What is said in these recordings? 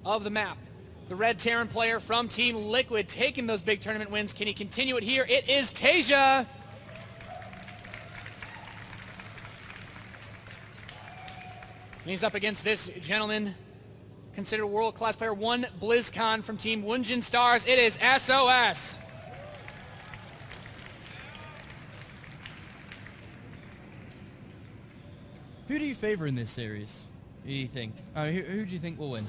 of the map. The red Terran player from Team Liquid taking those big tournament wins. Can he continue it here? It is Taeja. And he's up against this gentleman, considered a world-class player, one BlizzCon from Team Wunjin Stars. It is sOs. Who do you favor in this series? Who do you think? Who do you think will win?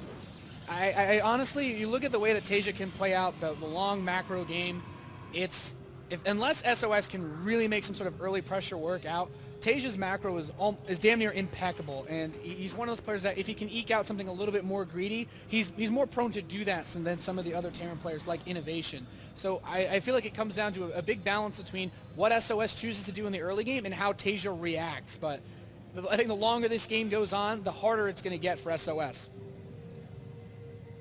I honestly, you look at the way that Taeja can play out the long macro game, unless sOs can really make some sort of early pressure work out, Taeja's macro is damn near impeccable, and he's one of those players that if he can eke out something a little bit more greedy, he's more prone to do that than some of the other Terran players like Innovation. So I feel like it comes down to a big balance between what sOs chooses to do in the early game and how Taeja reacts. But I think the longer this game goes on, the harder it's going to get for sOs.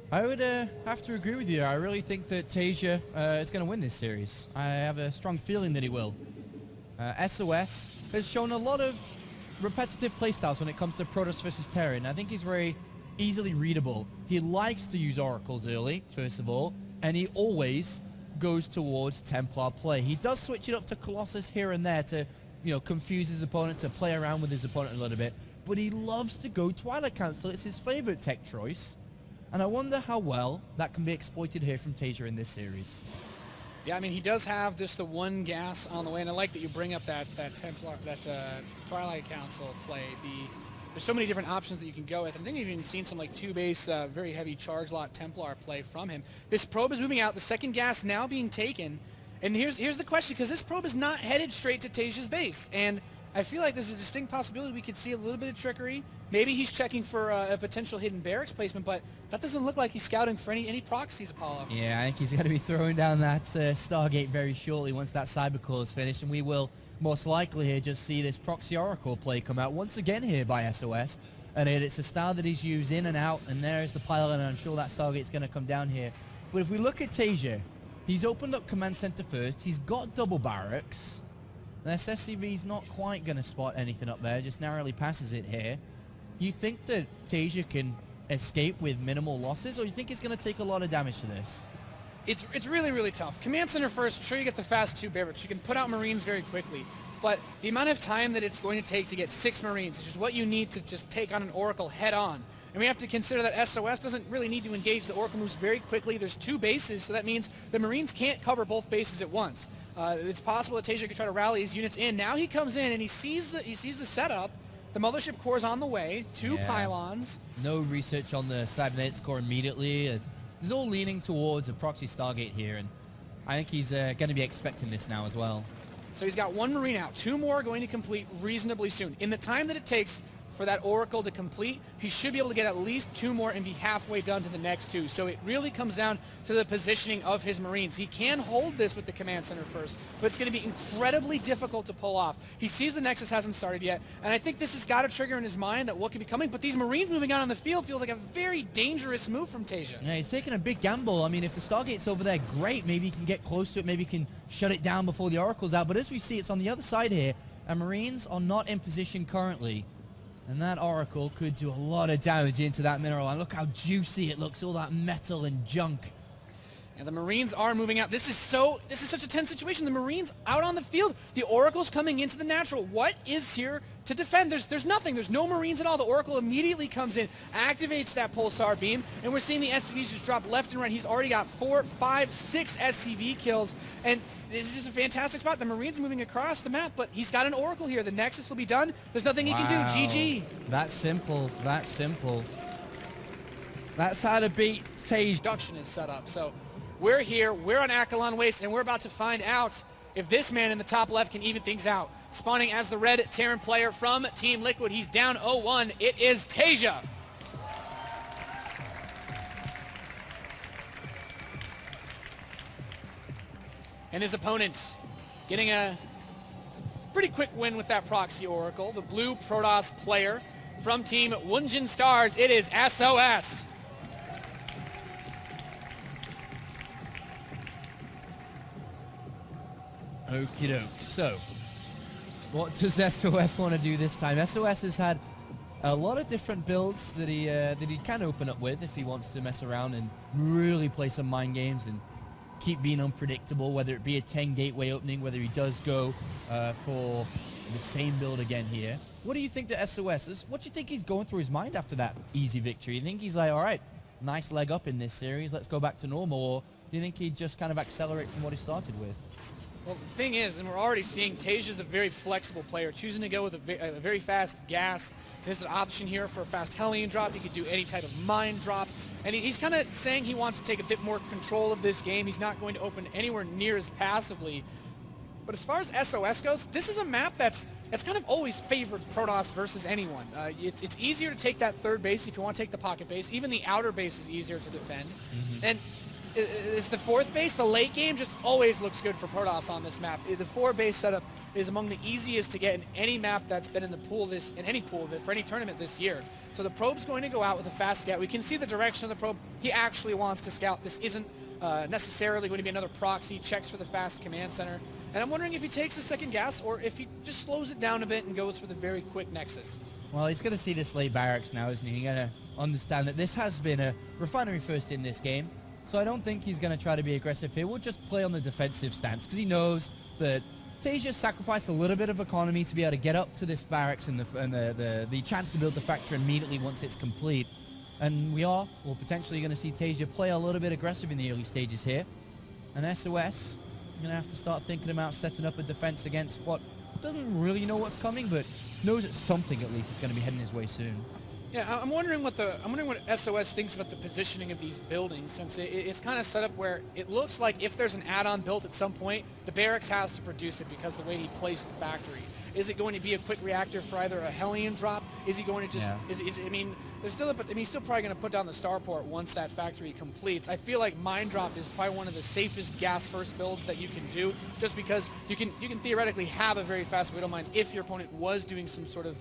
I would have to agree with you. I really think that Taeja is going to win this series. I have a strong feeling that he will. sOs has shown a lot of repetitive playstyles when it comes to Protoss versus Terran. I think he's very easily readable. He likes to use oracles early, first of all, and he always goes towards Templar play. He does switch it up to Colossus here and there to, confuse his opponent, to play around with his opponent a little bit, but he loves to go Twilight Council. It's his favorite tech choice. And I wonder how well that can be exploited here from Taeja in this series. Yeah, I mean, he does have just the one gas on the way, and I like that you bring up that Twilight Council play. There's so many different options that you can go with. I think you've even seen some like 2-base, very heavy charge lot Templar play from him. This probe is moving out. The second gas now being taken. And here's the question, because this probe is not headed straight to Taeja's base. And I feel like there's a distinct possibility we could see a little bit of trickery. Maybe he's checking for a potential hidden barracks placement, but that doesn't look like he's scouting for any proxies, Apollo. Yeah, I think he's going to be throwing down that Stargate very shortly once that Cybercore is finished, and we will most likely here just see this proxy oracle play come out once again here by sOs. And it's a style that he's used in and out, and there's the pilot, and I'm sure that Stargate's going to come down here. But if we look at Taeja, he's opened up command center first, he's got double barracks. This SCV's not quite going to spot anything up there, just narrowly passes it here. You think that Taeja can escape with minimal losses, or you think it's going to take a lot of damage to this? It's really, really tough. Command center first, sure you get the fast 2 barracks. You can put out Marines very quickly. But the amount of time that it's going to take to get 6 Marines, which is what you need to just take on an Oracle head on. And we have to consider that sOs doesn't really need to engage. The Oracle moves very quickly. There's 2 bases, so that means the Marines can't cover both bases at once. It's possible that Taeja could try to rally his units in. Now he comes in and he sees the setup. The mothership core is on the way. 2 pylons. No research on the cybernetics core immediately. It's all leaning towards a proxy Stargate here, and I think he's going to be expecting this now as well. So he's got 1 Marine out. 2 more are going to complete reasonably soon. In the time that it takes for that Oracle to complete, he should be able to get at least 2 more and be halfway done to the next 2. So it really comes down to the positioning of his Marines. He can hold this with the command center first, but it's going to be incredibly difficult to pull off. He sees the Nexus hasn't started yet, and I think this has got to trigger in his mind that what could be coming, but these Marines moving out on the field feels like a very dangerous move from Taeja. Yeah, he's taking a big gamble. I mean, if the Stargate's over there, great. Maybe he can get close to it. Maybe he can shut it down before the Oracle's out. But as we see, it's on the other side here, and Marines are not in position currently. And that Oracle could do a lot of damage into that mineral. And look how juicy it looks, all that metal and junk. And the Marines are moving out. This is such a tense situation. The Marines out on the field. The Oracle's coming into the natural. What is here to defend? There's nothing. There's no Marines at all. The Oracle immediately comes in, activates that pulsar beam, and we're seeing the SCVs just drop left and right. He's already got 4, 5, 6 SCV kills, and this is just a fantastic spot. The Marines moving across the map, but he's got an Oracle here. The Nexus will be done. There's nothing he can do. GG. That's simple. That's simple. That's how to beat Taeja. Production is set up. So we're here. We're on Akalon Waste, and we're about to find out if this man in the top left can even things out. Spawning as the red Terran player from Team Liquid. He's down 0-1. It is Taeja. And his opponent getting a pretty quick win with that proxy Oracle. The blue Protoss player from Team Wunjin Stars. It is sOs. Okie doke. So, what does sOs want to do this time? sOs has had A lot of different builds that he can open up with if he wants to mess around and really play some mind games and keep being unpredictable, whether it be a 10 gateway opening, whether he does go for the same build again here. What do you think that SOS is? What do you think he's going through his mind after that easy victory? You think he's like, all right, nice leg up in this series, let's go back to normal, or do you think he'd just kind of accelerate from what he started with? Well, the thing is, and we're already seeing Taeja's a very flexible player, choosing to go with a very fast gas. There's an option here for a fast Hellion drop. He could do any type of mine drop. And he's kind of saying he wants to take a bit more control of this game. He's not going to open anywhere near as passively. But as far as SOS goes, this is a map that's kind of always favored Protoss versus anyone. It's easier to take that third base if you want to take the pocket base. Even the outer base is easier to defend. And it's the fourth base. The late game just always looks good for Protoss on this map. The 4-base setup is among the easiest to get in any map that's been in the pool in any pool for any tournament this year. So the probe's going to go out with a fast scout. We can see the direction of the probe. He actually wants to scout. This isn't necessarily going to be another proxy. Checks for the fast command center. And I'm wondering if he takes a second gas or if he just slows it down a bit and goes for the very quick Nexus. Well, he's going to see this late barracks now, isn't he? He's going to understand that this has been a refinery first in this game. So I don't think he's going to try to be aggressive here. We'll just play on the defensive stance because he knows that Taeja sacrificed a little bit of economy to be able to get up to this barracks and the chance to build the factory immediately once it's complete. And we're potentially going to see Taeja play a little bit aggressive in the early stages here. And SOS, going to have to start thinking about setting up a defense against what doesn't really know what's coming, but knows that something at least is going to be heading his way soon. Yeah, I'm wondering what SOS thinks about the positioning of these buildings, since it's kind of set up where it looks like if there's an add-on built at some point, the barracks has to produce it because of the way he placed the factory. Is it going to be a quick reactor for either a Hellion drop? Is he going to just? Yeah. I mean, there's still. He's still probably going to put down the starport once that factory completes. I feel like mine drop is probably one of the safest gas first builds that you can do, just because you can theoretically have a very fast widow mine if your opponent was doing some sort of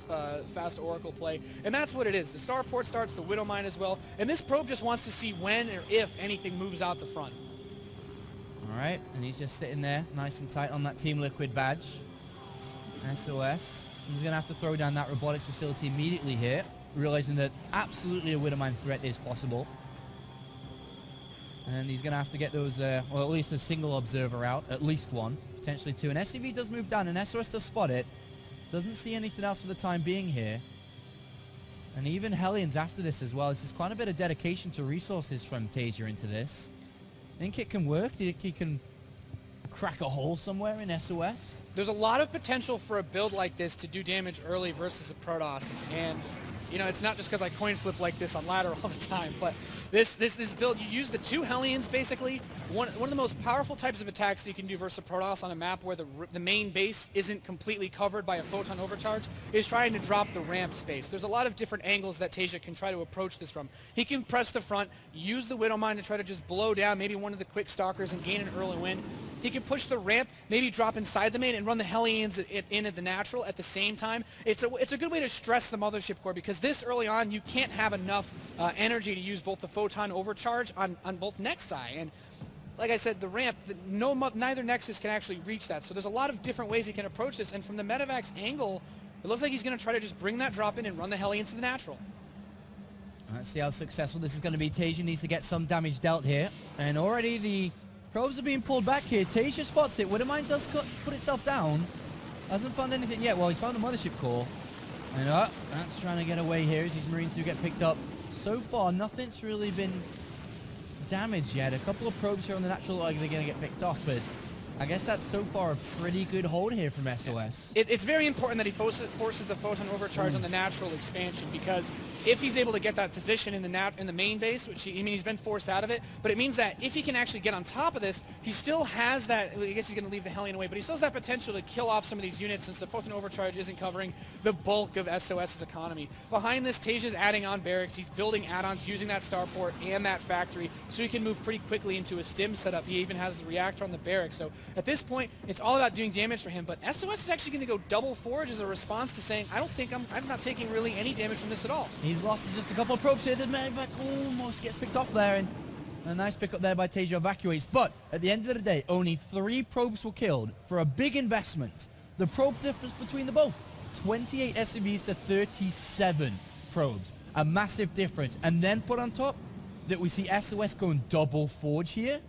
fast oracle play, and that's what it is. The starport starts the widow mine as well, and this probe just wants to see when or if anything moves out the front. All right, and he's just sitting there, nice and tight on that Team Liquid badge. SOS, he's going to have to throw down that robotics facility immediately here, realizing that absolutely a Widowmine threat is possible. And he's going to have to get those, or at least a single observer out, at least one, potentially two. And SCV does move down, and SOS does spot it. Doesn't see anything else for the time being here. And even Hellions after this as well. This is quite a bit of dedication to resources from Taeja into this. Think it can work? Think he can crack a hole somewhere in SOS? There's a lot of potential for a build like this to do damage early versus a Protoss, and you know, it's not just because I coin flip like this on ladder all the time, but this build, you use the two Hellions basically. One of the most powerful types of attacks that you can do versus a Protoss on a map where the main base isn't completely covered by a photon overcharge is trying to drop the ramp space. There's a lot of different angles that Taeja can try to approach this from. He can press the front, use the Widow Mine to try to just blow down maybe one of the quick stalkers and gain an early win. He can push the ramp, maybe drop inside the main and run the Hellions in at the natural at the same time. It's a good way to stress the Mothership Core, because this early on you can't have enough energy to use both the photon overcharge on both Nexi. And like I said, the ramp, neither Nexus can actually reach that. So there's a lot of different ways he can approach this. And from the Medivacs angle, it looks like he's going to try to just bring that drop in and run the Hellions to the natural. Let's see how successful this is going to be. Taeja needs to get some damage dealt here. And already the probes are being pulled back here. Taeja spots it. Widowmine does put itself down. Hasn't found anything yet. Well, he's found the Mothership Core. And that's trying to get away here as these Marines do get picked up. So far, nothing's really been damaged yet. A couple of probes here on the natural are going to get picked off, but I guess that's so far a pretty good hold here from SOS. It's very important that he forces the photon overcharge on the natural expansion, because if he's able to get that position in the main base, which he's been forced out of it, but it means that if he can actually get on top of this, he still has that. I guess he's going to leave the Hellion away, but he still has that potential to kill off some of these units, since the photon overcharge isn't covering the bulk of SOS's economy. Behind this, Taeja's adding on barracks. He's building add-ons using that starport and that factory, so he can move pretty quickly into a stim setup. He even has the reactor on the barracks. So at this point, it's all about doing damage for him, but SOS is actually going to go double forge as a response to saying, I'm not taking really any damage from this at all. He's lost just a couple of probes here. The Medivac almost gets picked off there, and a nice pickup there by Taeja evacuates. But at the end of the day, only 3 probes were killed for a big investment. The probe difference between the both, 28 SCVs to 37. probes. A massive difference. And then put on top that we see SOS going double Forge here.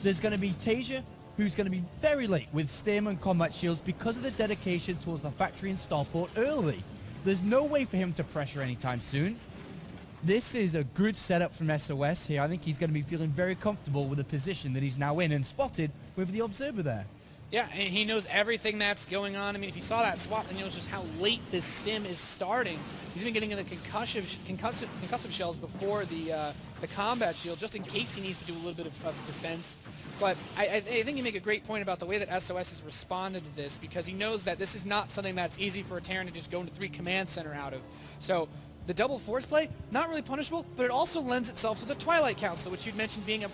There's going to be Taeja, who's going to be very late with stim and combat shields because of the dedication towards the factory and starport early. There's no way for him to pressure anytime soon. This is a good setup from SOS here. I think he's going to be feeling very comfortable with the position that he's now in and spotted with the Observer there. Yeah, and he knows everything that's going on. I mean, if he saw that swap, then he knows just how late this stim is starting. He's been getting in the concussive shells before the combat shield, just in case he needs to do a little bit of defense. But I think you make a great point about the way that SOS has responded to this, because he knows that this is not something that's easy for a Terran to just go into 3 command center out of. So the double force play, not really punishable, but it also lends itself to the Twilight Council, which you'd mentioned being a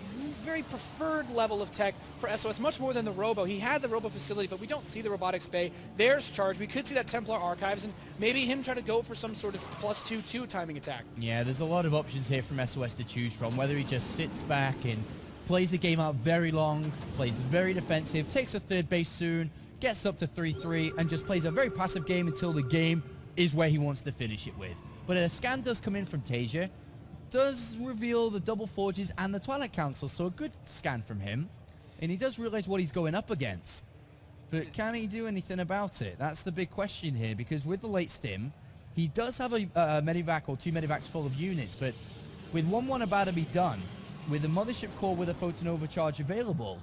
very preferred level of tech for SOS, much more than the Robo. He had the Robo facility, but we don't see the Robotics Bay. There's Charge. We could see that Templar Archives, and maybe him try to go for some sort of +2/2 timing attack. Yeah, there's a lot of options here from SOS to choose from, whether he just sits back and plays the game out very long, plays very defensive, takes a third base soon, gets up to 3-3, and just plays a very passive game until the game is where he wants to finish it with. But a scan does come in from Taeja, does reveal the double forges and the Twilight Council, so a good scan from him. And he does realize what he's going up against. But can he do anything about it? That's the big question here, because with the late stim, he does have a medivac or 2 medivacs full of units, but with 1-1 about to be done, with the Mothership Core with a Photon Overcharge available,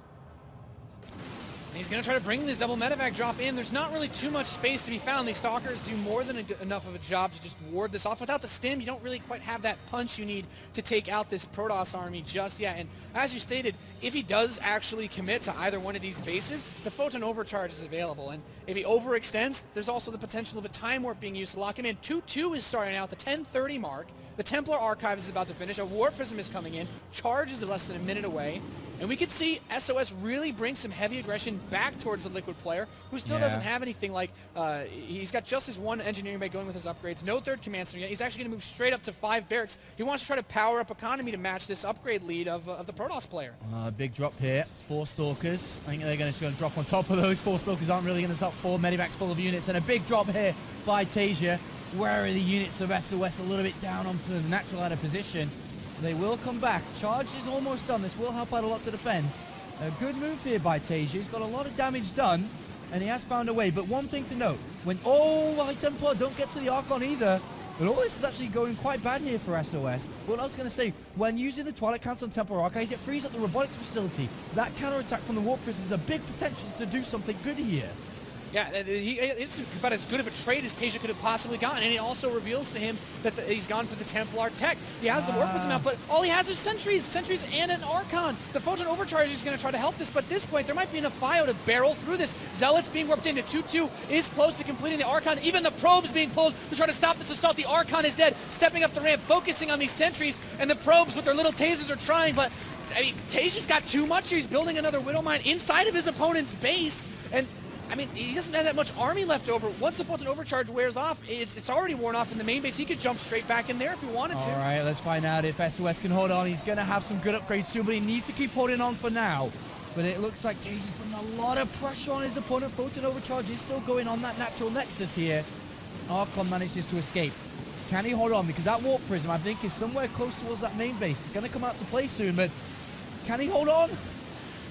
he's going to try to bring this double medevac drop in. There's not really too much space to be found. These Stalkers do more than enough of a job to just ward this off. Without the stim, you don't really quite have that punch you need to take out this Protoss army just yet. And as you stated, if he does actually commit to either one of these bases, the Photon Overcharge is available. And if he overextends, there's also the potential of a Time Warp being used to lock him in. 2-2 is starting out at the 10:30 mark. The Templar Archives is about to finish. A Warp Prism is coming in. Charge is less than a minute away. And we could see SOS really bring some heavy aggression back towards the Liquid player, who still doesn't have anything like, he's got just his 1 engineering bay going with his upgrades, no 3rd command center yet. He's actually going to move straight up to 5 barracks. He wants to try to power up economy to match this upgrade lead of the Protoss player. Big drop here, 4 Stalkers. I think they're just going to drop on top of those. 4 Stalkers aren't really going to stop 4 medivacs full of units. And a big drop here by Taeja. Where are the units of SOS a little bit down onto the natural out of position? They will come back. Charge is almost done. This will help out a lot to defend. A good move here by Taeja. He's got a lot of damage done, and he has found a way. But one thing to note, when... Oh, Light Templar don't get to the Archon either. But all this is actually going quite bad here for SOS. What I was going to say, when using the Twilight Council and Templar Archives, it frees up the robotics facility. That counterattack from the Warp Prism is a big potential to do something good here. Yeah, it's about as good of a trade as Taeja could have possibly gotten, and it also reveals to him that he's gone for the Templar tech. He has the Warp Prism out, but all he has is Sentries and an Archon. The Photon Overcharge is going to try to help this, but at this point, there might be enough bio to barrel through this. Zealots being warped into 2-2 is close to completing the Archon. Even the probes being pulled to try to stop this assault. The Archon is dead, stepping up the ramp, focusing on these Sentries, and the probes with their little tasers are trying, but I mean, Taeja's got too much here. He's building another Widow Mine inside of his opponent's base, and I mean, he doesn't have that much army left over. Once the Photon Overcharge wears off, it's already worn off in the main base. He could jump straight back in there if he wanted to. All right, let's find out if SOS can hold on. He's going to have some good upgrades soon, but he needs to keep holding on for now. But it looks like Taeja's putting a lot of pressure on his opponent. Photon Overcharge is still going on that natural nexus here. Archon manages to escape. Can he hold on? Because that Warp Prism, I think, is somewhere close towards that main base. It's going to come out to play soon, but can he hold on?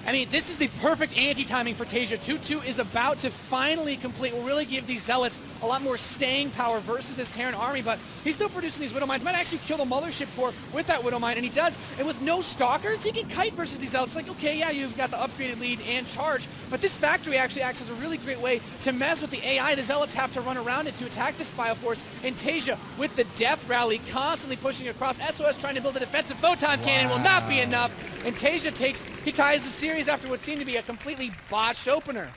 I mean, this is the perfect anti-timing for Taeja. 2-2 is about to finally complete. Will really give these Zealots a lot more staying power versus this Terran army, but he's still producing these Widow Mines. Might actually kill the Mothership Core with that Widow Mine, and he does. And with no Stalkers, he can kite versus these Zealots. It's like, okay, yeah, you've got the upgraded lead and Charge, but this factory actually acts as a really great way to mess with the AI. The Zealots have to run around it to attack this Bioforce, and Taeja with the Death Rally constantly pushing across. SOS trying to build a defensive Photon Cannon will not be enough, and Taeja ties the series after what seemed to be a completely botched opener.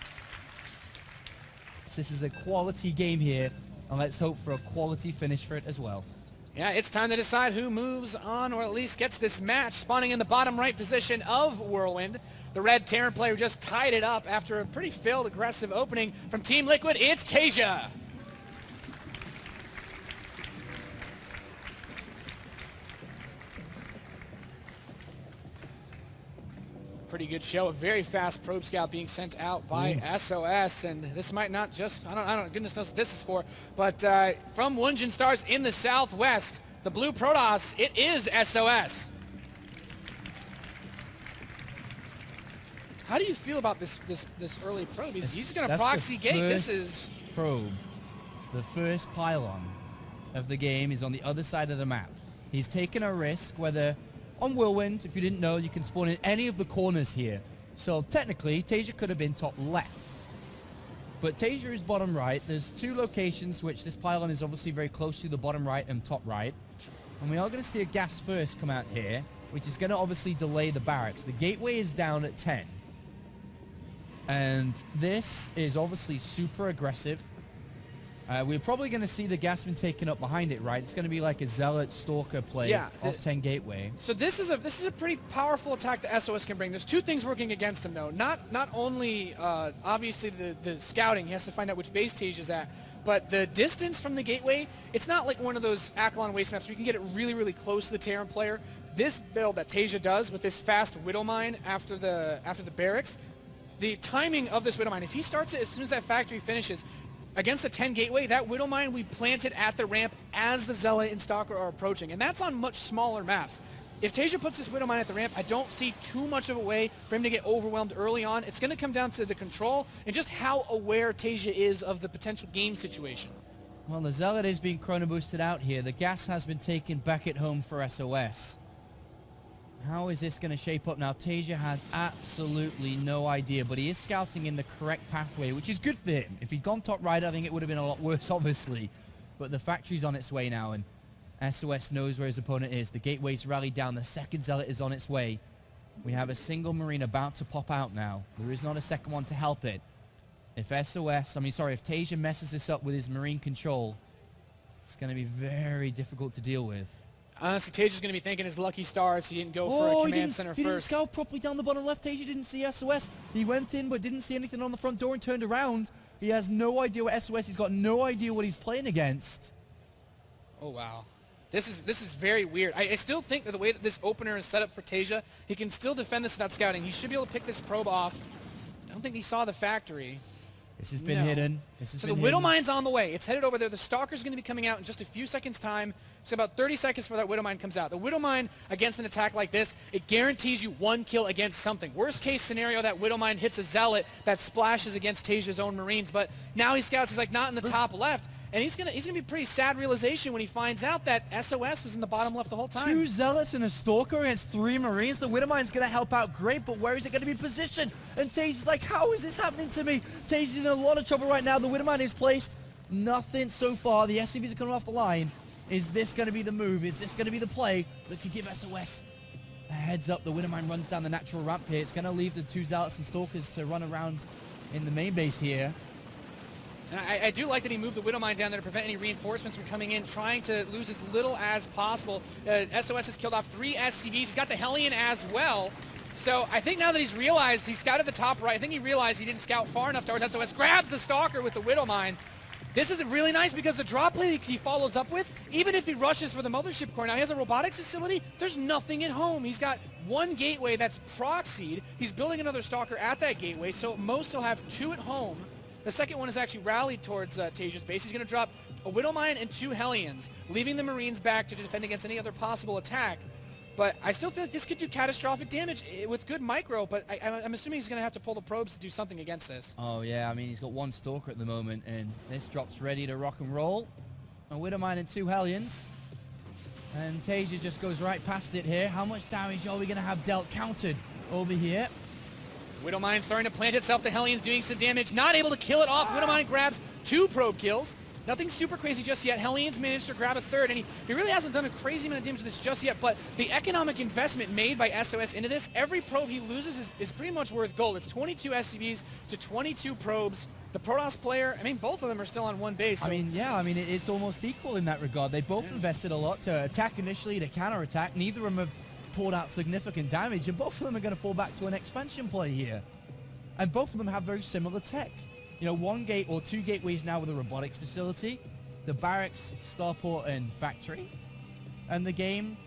This is a quality game here, and let's hope for a quality finish for it as well. Yeah, it's time to decide who moves on, or at least gets this match. Spawning in the bottom right position of Whirlwind, the red Terran player just tied it up after a pretty failed aggressive opening from Team Liquid. It's Taeja. Pretty good show. A very fast probe scout being sent out by SOS, and this might not just, I don't, goodness knows what this is for, but from Wunjin Stars in the southwest, the blue Protoss, it is SOS. How do you feel about this early probe? He's going to proxy gate. This is probe. The first pylon of the game is on the other side of the map. He's taken a risk, whether on Whirlwind, if you didn't know, you can spawn in any of the corners here. So technically, Taeja could have been top left. But Taeja is bottom right. There's two locations which this pylon is obviously very close to, the bottom right and top right. And we are going to see a gas first come out here, which is going to obviously delay the barracks. The gateway is down at 10. And this is obviously super aggressive. We're probably going to see the gasman taken up behind it, right? It's going to be like a Zealot Stalker play off 10 gateway. So this is a pretty powerful attack that SOS can bring. There's two things working against him, though. Not only, obviously, the scouting. He has to find out which base Taeja is at. But the distance from the gateway, it's not like one of those Akalon waste maps where you can get it really, really close to the Terran player. This build that Taeja does with this fast Widow Mine after the barracks, the timing of this Widow Mine, if he starts it as soon as that factory finishes, against the 10 gateway, that Widow Mine we planted at the ramp as the Zealot and Stalker are approaching, and that's on much smaller maps. If Taeja puts this Widow Mine at the ramp, I don't see too much of a way for him to get overwhelmed early on. It's going to come down to the control and just how aware Taeja is of the potential game situation. Well, the Zealot is being chrono boosted out here. The gas has been taken back at home for SOS. How is this going to shape up now? Taeja has absolutely no idea, but he is scouting in the correct pathway, which is good for him. If he'd gone top right, I think it would have been a lot worse, obviously. But the factory's on its way now, and SOS knows where his opponent is. The gateway's rallied down. The second Zealot is on its way. We have a single Marine about to pop out now. There is not a second one to help it. If Taeja messes this up with his Marine control, it's going to be very difficult to deal with. Honestly, Taeja's going to be thanking his lucky stars he didn't go for a command center first. He didn't scout properly down the bottom left. Taeja didn't see SOS. He went in but didn't see anything on the front door and turned around. He has no idea what SOS. He's got no idea what he's playing against. Oh, wow. This is very weird. I still think that the way that this opener is set up for Taeja, he can still defend this without scouting. He should be able to pick this probe off. I don't think he saw the factory. This has been hidden. So the Widow Mine's on the way. It's headed over there. The Stalker's going to be coming out in just a few seconds' time. So about 30 seconds before that Widow Mine comes out. The Widow Mine, against an attack like this, it guarantees you one kill against something. Worst case scenario, that Widow Mine hits a Zealot that splashes against Taeja's own Marines. But now he scouts. He's like not in the top left. And he's gonna be a pretty sad realization when he finds out that SOS is in the bottom left the whole time. 2 Zealots and a Stalker against 3 Marines. The Widow Mine's gonna help out great, but where is it gonna be positioned? And Taeja's like, how is this happening to me? Taeja's in a lot of trouble right now. The Widow Mine is placed. Nothing so far. The SCVs are coming off the line. Is this gonna be the move? Is this gonna be the play that could give SOS a heads up? The Widow Mine runs down the natural ramp here. It's gonna leave the 2 Zealots and Stalkers to run around in the main base here. And I do like that he moved the Widow Mine down there to prevent any reinforcements from coming in, trying to lose as little as possible. SOS has killed off 3 SCVs. He's got the Hellion as well. So I think now that he's realized, he scouted the top right, I think he realized he didn't scout far enough towards SOS, grabs the Stalker with the Widow Mine. This is really nice because the drop play he follows up with, even if he rushes for the mothership core, now he has a robotics facility, there's nothing at home. He's got 1 gateway that's proxied. He's building another Stalker at that gateway, so at most he'll have 2 at home. The second one is actually rallied towards Taeja's base. He's going to drop a Widow Mine and 2 Hellions, leaving the Marines back to defend against any other possible attack. But I still feel like this could do catastrophic damage with good micro, but I'm assuming he's going to have to pull the probes to do something against this. Oh, yeah. I mean, he's got 1 Stalker at the moment, and this drop's ready to rock and roll. A Widow Mine and 2 Hellions. And Taeja just goes right past it here. How much damage are we going to have dealt counted over here? Widow Mine starting to plant itself. The Hellion's doing some damage. Not able to kill it off. Widow Mine grabs 2 probe kills. Nothing super crazy just yet. Hellion's managed to grab a 3rd, and he really hasn't done a crazy amount of damage to this just yet, but the economic investment made by SOS into this, every probe he loses is pretty much worth gold. It's 22 SCVs to 22 probes. The Protoss player, I mean, both of them are still on 1 base. So. I mean, yeah, it's almost equal in that regard. They both invested a lot to attack initially, to counter-attack. Neither of them have poured out significant damage, and both of them are going to fall back to an expansion play here. And both of them have very similar tech. You know, 1 gate or 2 gateways now with a robotics facility, the barracks, starport, and factory, and the game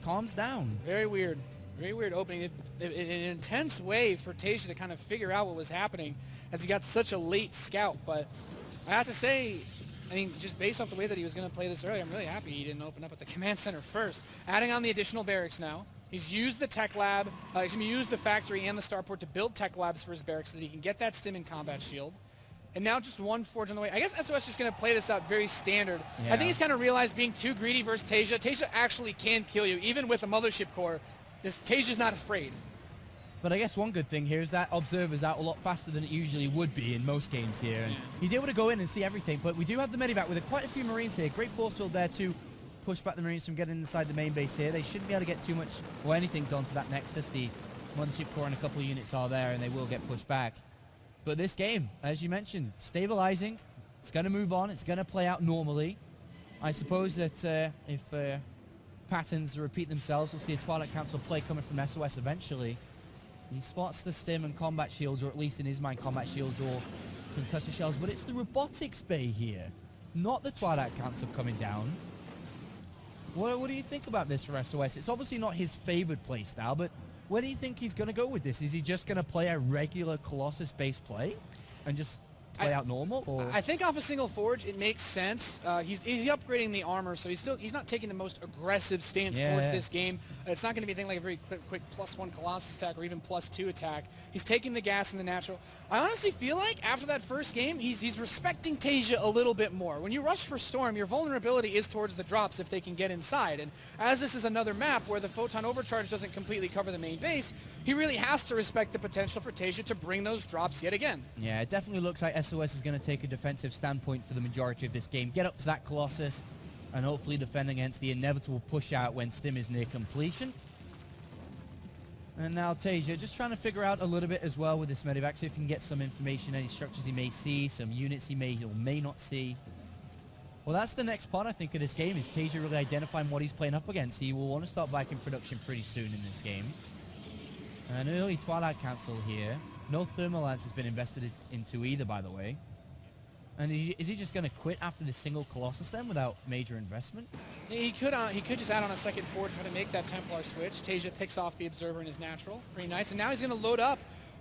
calms down. Very weird. Very weird opening. An intense way for Taeja to kind of figure out what was happening as he got such a late scout. But I have to say, I mean, just based off the way that he was going to play this earlier, I'm really happy he didn't open up at the command center first. Adding on the additional barracks now. He's used the tech lab, used the factory and the starport to build tech labs for his barracks so that he can get that stim and combat shield. And now just one forge on the way. I guess SOS is just going to play this out very standard. Yeah. I think he's kind of realized being too greedy versus Taeja. Taeja actually can kill you, even with a mothership core. Taeja's not afraid. But I guess one good thing here is that Observer's out a lot faster than it usually would be in most games here. And he's able to go in and see everything, but we do have the medevac with quite a few Marines here. Great force field there to push back the Marines from getting inside the main base here. They shouldn't be able to get too much or anything done to that Nexus. The mothership core and a couple of units are there, and they will get pushed back. But this game, as you mentioned, stabilizing. It's going to move on. It's going to play out normally. I suppose that if patterns repeat themselves, we'll see a Twilight Council play coming from SOS eventually. He spots the stim and combat shields, or at least in his mind combat shields or concussor shells, but it's the robotics bay here, not the Twilight Council coming down. What do you think about this for SOS? It's obviously not his favorite play style, but where do you think he's going to go with this? Is he just going to play a regular Colossus base play and just play out normal? Or? I think off a single forge, it makes sense. He's upgrading the armor, so he's not taking the most aggressive stance towards this game. It's not going to be anything like a very quick +1 Colossus attack or even +2 attack. He's taking the gas and the natural. I honestly feel like after that first game, he's respecting Taeja a little bit more. When you rush for Storm, your vulnerability is towards the drops if they can get inside. And as this is another map where the Photon Overcharge doesn't completely cover the main base, he really has to respect the potential for Taeja to bring those drops yet again. Yeah, it definitely looks like SOS is going to take a defensive standpoint for the majority of this game. Get up to that Colossus and hopefully defend against the inevitable push out when Stim is near completion. And now Taeja just trying to figure out a little bit as well with this medevac, see if he can get some information, any structures he may see, some units he may or may not see. Well, that's the next part, I think, of this game, is Taeja really identifying what he's playing up against. He will want to start Viking production pretty soon in this game. An early Twilight Council here. No thermal lance has been invested into either, by the way. And is he just going to quit after the single Colossus then without major investment? He could just add on a second forge, try to make that Templar switch. Taeja picks off the Observer in his natural. Pretty nice. And now he's going to load up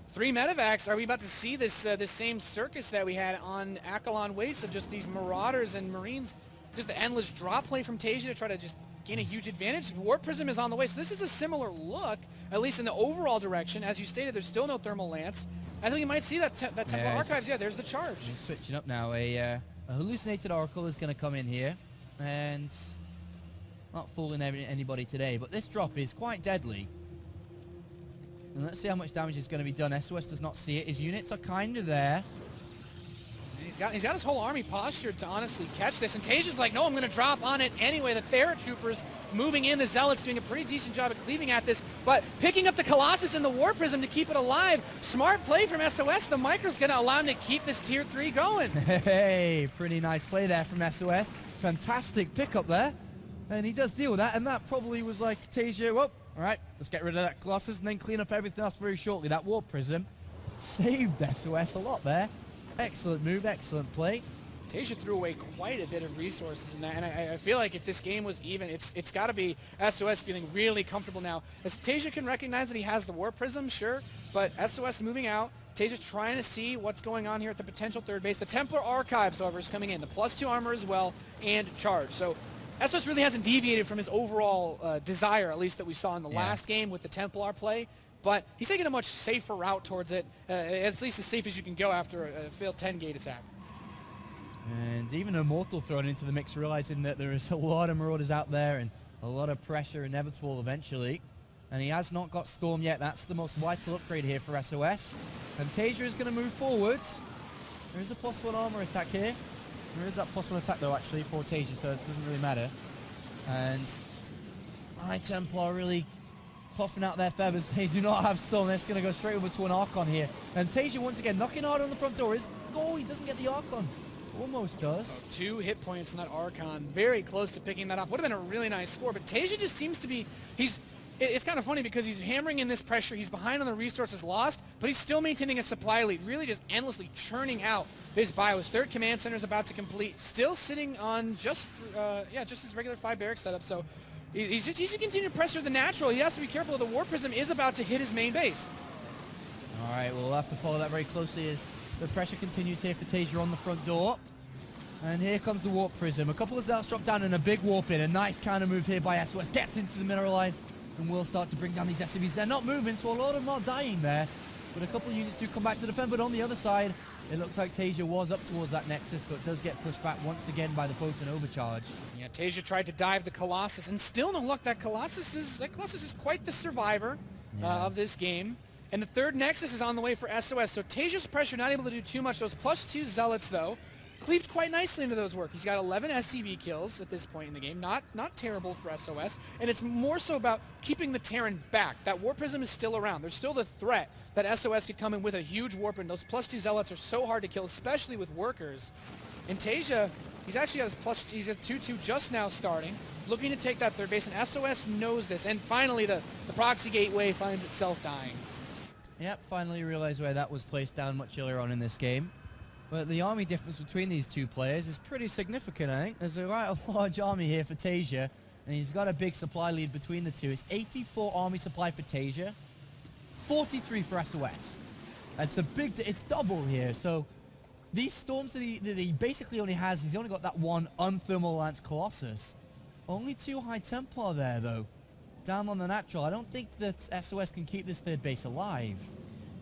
3 medevacs. Are we about to see this same circus that we had on Akalon Waste of just these Marauders and Marines? Just the endless drop play from Taeja to try to just gain a huge advantage. Warp Prism is on the way. So this is a similar look, at least in the overall direction. As you stated, there's still no Thermal Lance. I think you might see that Templar Archives. Yeah, there's the charge. He's switching up now. A hallucinated Oracle is going to come in here, and not fooling anybody today, but this drop is quite deadly. And let's see how much damage is going to be done. SOS does not see it. His units are kind of there. He's got his whole army postured to honestly catch this, and Taeja's like, no, I'm going to drop on it anyway. The paratroopers moving in, the Zealots doing a pretty decent job at cleaving at this, but picking up the Colossus and the War Prism to keep it alive. Smart play from SOS. The Micro's going to allow him to keep this tier 3 going. Hey, pretty nice play there from SOS. Fantastic pickup there. And he does deal with that, and that probably was like, Taeja, well, all right, let's get rid of that Colossus and then clean up everything else very shortly. That War Prism saved SOS a lot there. Excellent move, excellent play. Taeja threw away quite a bit of resources in that, and I feel like if this game was even, it's got to be SOS feeling really comfortable now. As Taeja can recognize that he has the War Prism, sure, but SOS moving out. Taeja's trying to see what's going on here at the potential third base. The Templar Archives, however, is coming in. The +2 armor as well, and charge. So SOS really hasn't deviated from his overall desire, at least that we saw in the last game with the Templar play. But he's taking a much safer route towards it, at least as safe as you can go after a failed 10-gate attack. And even Immortal thrown into the mix, realizing that there is a lot of Marauders out there and a lot of pressure inevitable eventually. And he has not got Storm yet. That's the most vital upgrade here for SOS. And Taeja is going to move forwards. There is a +1 armor attack here. There is that +1 attack though actually for Taeja, so it doesn't really matter. And High Templar really puffing out their feathers. They do not have Storm. That's going to go straight over to an Archon here. And Taeja once again knocking hard on the front door. Oh, he doesn't get the Archon. Almost does. 2 hit points in that Archon. Very close to picking that off. Would have been a really nice score, but Taeja just seems to be, it's kind of funny because he's hammering in this pressure. He's behind on the resources lost, but he's still maintaining a supply lead, really just endlessly churning out this bio. His 3rd command center is about to complete, still sitting on just his regular 5 barrack setup. So He's just continue to pressure the natural. He has to be careful. The Warp Prism is about to hit his main base. All right, we'll have to follow that very closely as the pressure continues here for Taeja on the front door. And here comes the Warp Prism. A couple of Zealots drop down and a big warp in. A nice counter move here by sOs. Gets into the mineral line and will start to bring down these SCVs. They're not moving, so a lot of them are dying there. But a couple of units do come back to defend. But on the other side, it looks like Taeja was up towards that Nexus, but does get pushed back once again by the Photon Overcharge. Yeah, Taeja tried to dive the Colossus, and still no luck. That Colossus is quite the survivor of this game. And the third Nexus is on the way for sOs. So Taeja's pressure not able to do too much. Those +2 Zealots, though, cleaved quite nicely into those work. He's got 11 SCV kills at this point in the game. Not terrible for sOs. And it's more so about keeping the Terran back. That Warp Prism is still around. There's still the threat that sOs could come in with a huge warp, and those +2 Zealots are so hard to kill, especially with workers. And Taeja, he's actually got he's got 2-2 just now starting, looking to take that third base, and sOs knows this. And finally, the proxy gateway finds itself dying. Yep, finally realized where that was placed down much earlier on in this game. But the army difference between these two players is pretty significant, I think. There's a large army here for Taeja, and he's got a big supply lead between the two. It's 84 army supply for Taeja, 43 for sOs. That's a big, it's double here. So these storms that he basically only has, he's only got that one unthermal Lance Colossus. Only 2 High Templar there, though. Down on the natural. I don't think that sOs can keep this third base alive.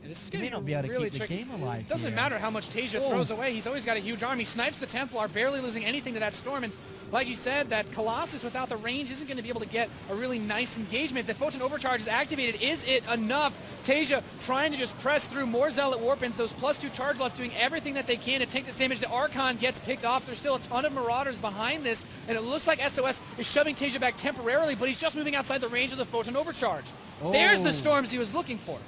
And this is He going may to not be be able to really keep tricky. the game alive It doesn't here. matter how much Taeja throws away. He's always got a huge army. Snipes the Templar, barely losing anything to that storm. And like you said, that Colossus without the range isn't going to be able to get a really nice engagement. The Photon Overcharge is activated. Is it enough? Taeja trying to just press through more Zealot Warpins. Those +2 charge buffs doing everything that they can to take this damage. The Archon gets picked off. There's still a ton of Marauders behind this. And it looks like sOs is shoving Taeja back temporarily, but he's just moving outside the range of the Photon Overcharge. Oh. There's the storms he was looking for.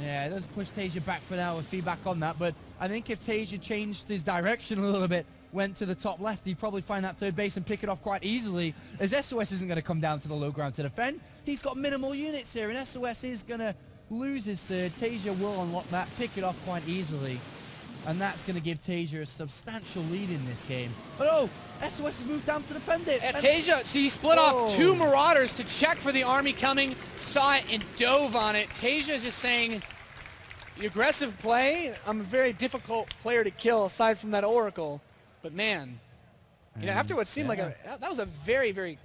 Yeah, it does push Taeja back for now with feedback on that, but I think if Taeja changed his direction a little bit, went to the top left, he'd probably find that third base and pick it off quite easily, as sOs isn't going to come down to the low ground to defend. He's got minimal units here, and sOs is going to lose his third. Taeja will unlock that, pick it off quite easily, and that's going to give Taeja a substantial lead in this game. But oh, sOs has moved down to defend it. Taeja, see, he split off 2 Marauders to check for the army coming, saw it and dove on it. Taeja is just saying, aggressive play. I'm a very difficult player to kill aside from that Oracle. But man, you know, after what seemed like that was a very, very